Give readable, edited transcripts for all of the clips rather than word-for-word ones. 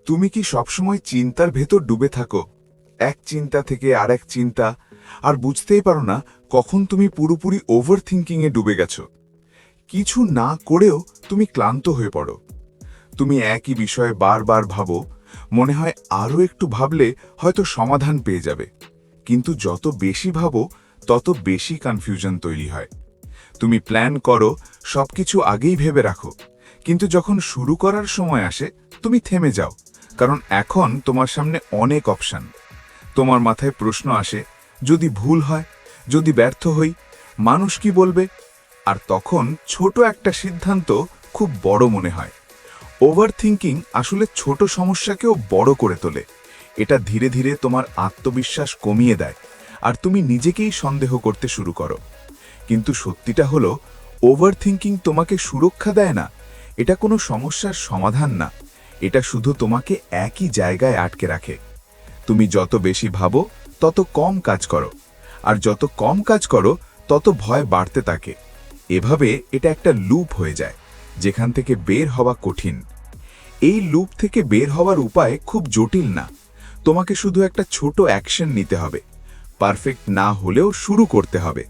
তুমি কি সবসময় চিন্তার ভেতর ডুবে থাকো, এক চিন্তা থেকে আরেক চিন্তা, আর বুঝতেই পারো না কখন তুমি পুরোপুরি ওভার থিঙ্কিংয়ে ডুবে গেছো? কিছু না করেও তুমি ক্লান্ত হয়ে পড়ো। তুমি একই বিষয়ে বারবার ভাবো, মনে হয় আরও একটু ভাবলে হয়তো সমাধান পেয়ে যাবে। কিন্তু যত বেশি ভাবো তত বেশি কনফিউশন তৈরি হয়। তুমি প্ল্যান করো, সবকিছু আগেই ভেবে রাখো, কিন্তু যখন শুরু করার সময় আসে তুমি থেমে যাও, কারণ এখন তোমার সামনে অনেক অপশন। তোমার মাথায় প্রশ্ন আসে, যদি ভুল হয়, যদি ব্যর্থ হই, মানুষ কি বলবে? আর তখন ছোট একটা সিদ্ধান্ত খুব বড় মনে হয়। ওভার থিঙ্কিং আসলে ছোট সমস্যাকেও বড় করে তোলে। এটা ধীরে ধীরে তোমার আত্মবিশ্বাস কমিয়ে দেয়, আর তুমি নিজেকেই সন্দেহ করতে শুরু করো। কিন্তু সত্যিটা হলো, ওভার থিঙ্কিং তোমাকে সুরক্ষা দেয় না। এটা কোনো সমস্যার সমাধান না, এটা শুধু তোমাকে একই জায়গায় আটকে রাখে। তুমি যত বেশি ভাবো তত কম কাজ করো, আর যত কম কাজ করো তত ভয় বাড়তে থাকে। এভাবে এটা একটা লুপ হয়ে যায়, যেখান থেকে বের হওয়া কঠিন। এই লুপ থেকে বের হওয়ার উপায় খুব জটিল না। তোমাকে শুধু একটা ছোট অ্যাকশন নিতে হবে। পারফেক্ট না হলেও শুরু করতে হবে।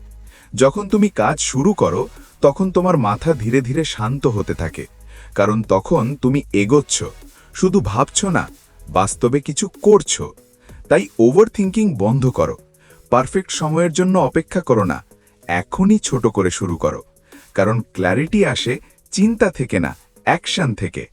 যখন তুমি কাজ শুরু করো, তখন তোমার মাথা ধীরে ধীরে শান্ত হতে থাকে, কারণ তখন তুমি এগোচ্ছ, শুধু ভাবছো না, বাস্তবে কিছু করছো। তাই ওভার থিঙ্কিং বন্ধ করো। পারফেক্ট সময়ের জন্য অপেক্ষা করো না, এখনই ছোট করে শুরু করো। কারণ ক্ল্যারিটি আসে চিন্তা থেকে না, অ্যাকশন থেকে।